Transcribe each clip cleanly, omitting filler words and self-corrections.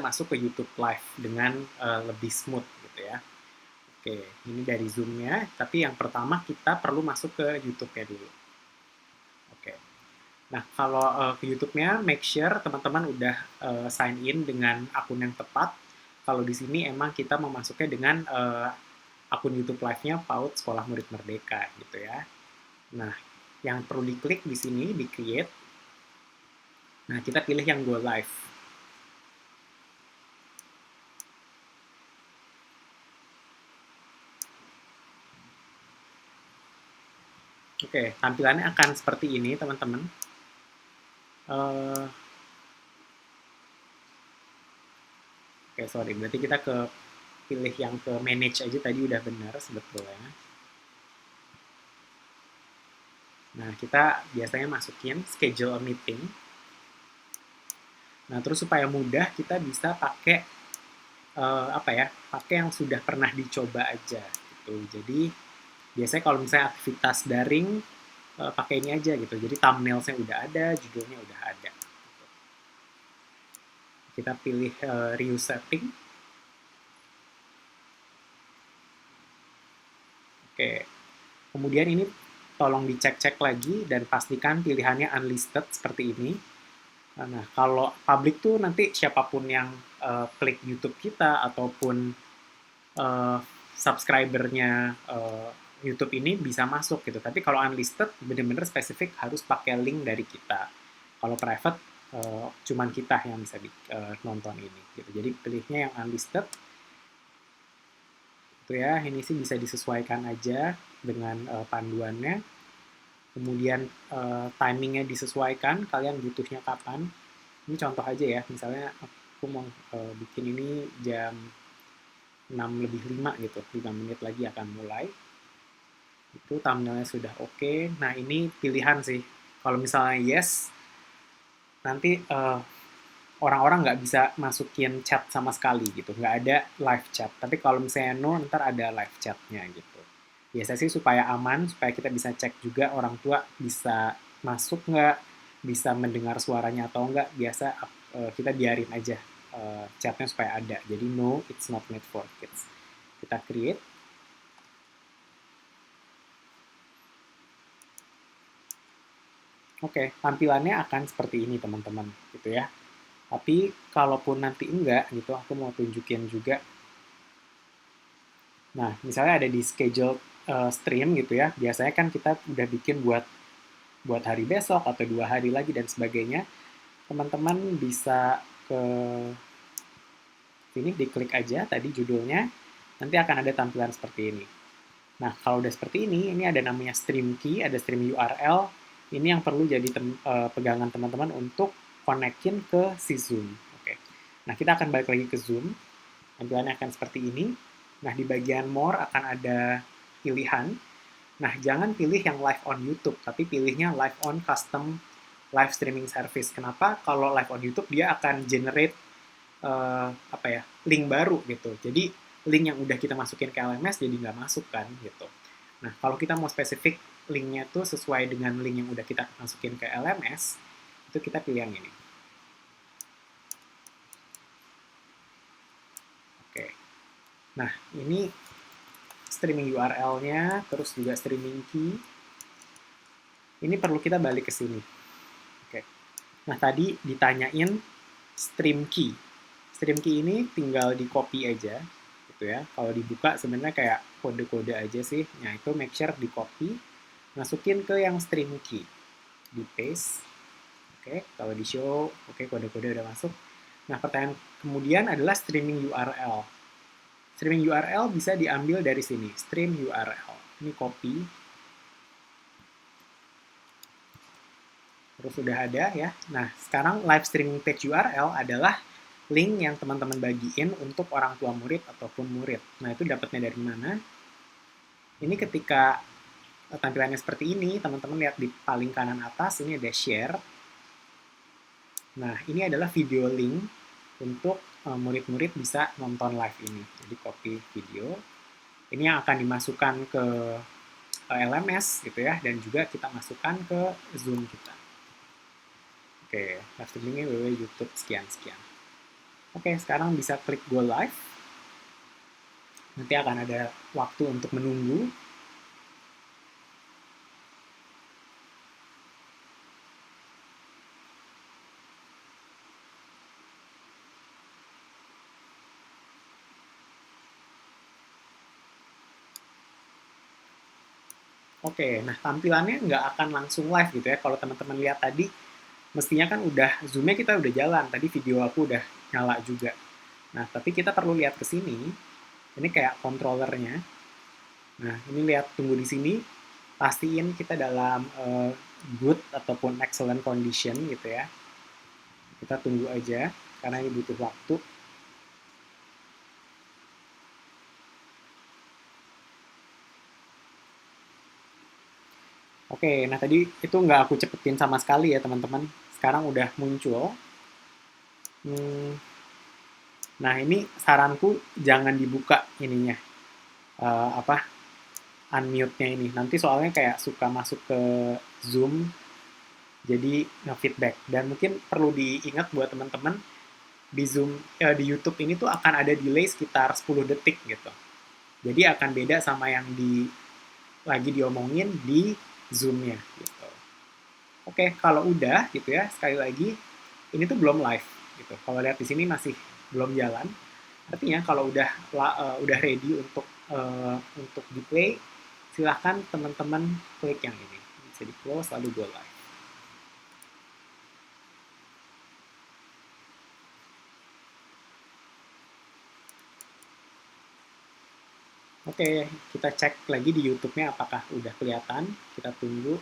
masuk ke YouTube Live dengan lebih smooth gitu ya. Oke, ini dari Zoom-nya, tapi yang pertama kita perlu masuk ke YouTube-nya dulu. Oke. Nah, kalau ke YouTube-nya, make sure teman-teman udah sign in dengan akun yang tepat. Kalau di sini emang kita memasuknya dengan akun YouTube Live-nya PAUD Sekolah Murid Merdeka gitu ya. Nah, yang perlu diklik di sini, di create. Nah, kita pilih yang go live. Oke, tampilannya akan seperti ini, teman-teman. Oke, sorry. Berarti kita pilih yang ke manage aja tadi udah benar sebetulnya. Nah, kita biasanya masukin schedule a meeting. Nah, terus supaya mudah kita bisa pakai pakai yang sudah pernah dicoba aja gitu. Jadi biasanya kalau misalnya aktivitas daring pakai ini aja gitu. Jadi thumbnailsnya udah ada, judulnya udah ada. Kita pilih reuse setting. Oke. Kemudian ini tolong dicek-cek lagi dan pastikan pilihannya unlisted seperti ini. Nah, kalau public tuh nanti siapapun yang klik YouTube kita ataupun uh, subscribernya YouTube ini bisa masuk gitu. Tapi kalau unlisted benar-benar spesifik harus pakai link dari kita. Kalau private cuman kita yang bisa nonton ini gitu. Jadi pilihnya yang unlisted. Itu ya, ini sih bisa disesuaikan aja dengan panduannya. Kemudian timingnya disesuaikan, kalian butuhnya kapan. Ini contoh aja ya, misalnya aku mau bikin ini jam 6 lebih 5 gitu, 5 menit lagi akan mulai. Itu thumbnailnya sudah oke. Nah, ini pilihan sih. Kalau misalnya yes, nanti orang-orang nggak bisa masukin chat sama sekali gitu. Nggak ada live chat. Tapi kalau misalnya no, ntar ada live chatnya gitu. Biasanya sih supaya aman, supaya kita bisa cek juga orang tua bisa masuk nggak, bisa mendengar suaranya atau nggak. Biasa kita biarin aja chatnya supaya ada. Jadi no, it's not made for kids. Kita create. Oke, tampilannya akan seperti ini teman-teman, gitu ya. Tapi kalaupun nanti enggak, gitu, aku mau tunjukin juga. Nah, misalnya ada di schedule stream gitu ya. Biasanya kan kita udah bikin buat hari besok atau 2 hari lagi dan sebagainya. Teman-teman bisa ke sini, diklik aja tadi judulnya. Nanti akan ada tampilan seperti ini. Nah, kalau udah seperti ini ada namanya stream key, ada stream URL. Ini yang perlu jadi pegangan teman-teman untuk konekin ke si Zoom. Oke. Nah, kita akan balik lagi ke Zoom. Tampilannya akan seperti ini. Nah, di bagian more akan ada pilihan. Nah, jangan pilih yang live on YouTube, tapi pilihnya live on custom live streaming service. Kenapa? Kalau live on YouTube, dia akan generate link baru gitu. Jadi, link yang udah kita masukin ke LMS jadi nggak masuk kan gitu. Nah, kalau kita mau spesifik linknya tuh sesuai dengan link yang udah kita masukin ke LMS, itu kita pilih yang ini. Oke. Nah, ini streaming URL-nya, terus juga streaming key. Ini perlu kita balik ke sini. Oke. Nah, tadi ditanyain stream key. Stream key ini tinggal di copy aja, gitu ya. Kalau dibuka sebenarnya kayak kode-kode aja sih. Nah, itu make sure di copy, masukin ke yang stream key. Di paste. Oke, kalau di show, oke, kode-kode udah masuk. Nah, pertanyaan kemudian adalah streaming URL. Streaming URL bisa diambil dari sini, stream URL. Ini copy. Terus sudah ada ya. Nah, sekarang live streaming page URL adalah link yang teman-teman bagiin untuk orang tua murid ataupun murid. Nah, itu dapatnya dari mana? Ini ketika tampilannya seperti ini, teman-teman lihat di paling kanan atas, ini ada share. Nah, ini adalah video link untuk murid-murid bisa nonton live ini. Jadi copy video. Ini yang akan dimasukkan ke LMS gitu ya, dan juga kita masukkan ke Zoom kita. Oke, live streamingnya www.youtube sekian-sekian. Oke, sekarang bisa klik go live. Nanti akan ada waktu untuk menunggu. Oke, nah tampilannya nggak akan langsung live gitu ya. Kalau teman-teman lihat tadi, mestinya kan udah, zoom-nya kita udah jalan. Tadi video aku udah nyala juga. Nah, tapi kita perlu lihat ke sini. Ini kayak controllernya. Nah, ini lihat, tunggu di sini. Pastiin kita dalam good ataupun excellent condition gitu ya. Kita tunggu aja, karena ini butuh waktu. Oke, nah tadi itu nggak aku cepetin sama sekali ya teman-teman. Sekarang udah muncul. Hmm, nah ini saranku jangan dibuka ininya. Apa, unmute-nya ini. Nanti soalnya kayak suka masuk ke Zoom, jadi nge-feedback. Dan mungkin perlu diingat buat teman-teman, di Zoom, di YouTube ini tuh akan ada delay sekitar 10 detik gitu. Jadi akan beda sama yang lagi diomongin di Zoom-nya gitu. Oke, kalau udah gitu ya, sekali lagi ini tuh belum live gitu. Kalau lihat di sini masih belum jalan. Artinya kalau udah ready untuk di play, silahkan teman-teman klik yang ini. Bisa di close lalu go live. Oke, kita cek lagi di YouTube-nya apakah udah kelihatan. Kita tunggu.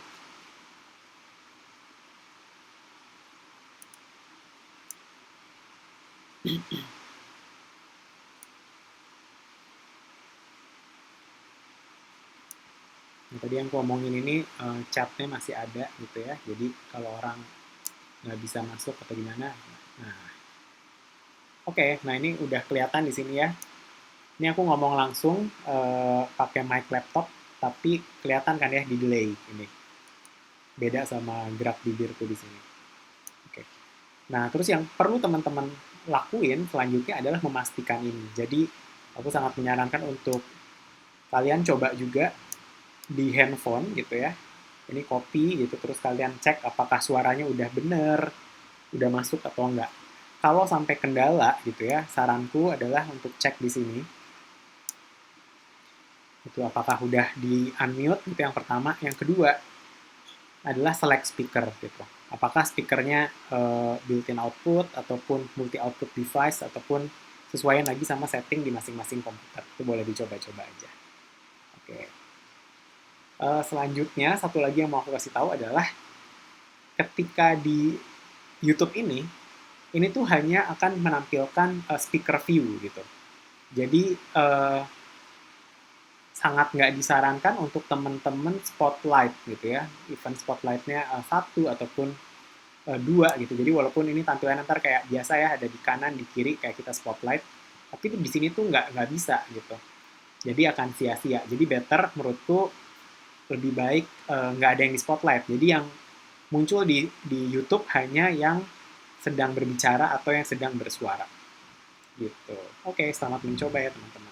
Nah, tadi yang aku omongin ini chatnya masih ada gitu ya. Jadi kalau orang nggak bisa masuk atau gimana. Nah, oke, nah ini udah kelihatan di sini ya. Ini aku ngomong langsung pakai mic laptop, tapi kelihatan kan ya di delay ini. Beda sama gerak bibirku di sini. Oke. Nah, terus yang perlu teman-teman lakuin selanjutnya adalah memastikan ini. Jadi, aku sangat menyarankan untuk kalian coba juga di handphone gitu ya. Ini copy gitu, terus kalian cek apakah suaranya udah bener, udah masuk atau enggak. Kalau sampai kendala gitu ya, saranku adalah untuk cek di sini. Itu apakah udah di unmute, itu yang pertama. Yang kedua adalah select speaker gitu. Apakah speakernya built-in output ataupun multi output device ataupun sesuaian lagi sama setting di masing-masing komputer. Itu boleh dicoba-coba aja. Oke. Selanjutnya satu lagi yang mau aku kasih tahu adalah ketika di YouTube ini tuh hanya akan menampilkan speaker view gitu. Jadi sangat nggak disarankan untuk teman-teman spotlight gitu ya, event spotlightnya satu ataupun dua gitu. Jadi walaupun ini tampilan ntar kayak biasa ya, ada di kanan di kiri kayak kita spotlight, tapi di sini tuh nggak bisa gitu. Jadi akan sia-sia. Jadi better menurutku lebih baik nggak ada yang di spotlight. Jadi yang muncul di YouTube hanya yang sedang berbicara atau yang sedang bersuara gitu. Oke, selamat mencoba ya teman-teman.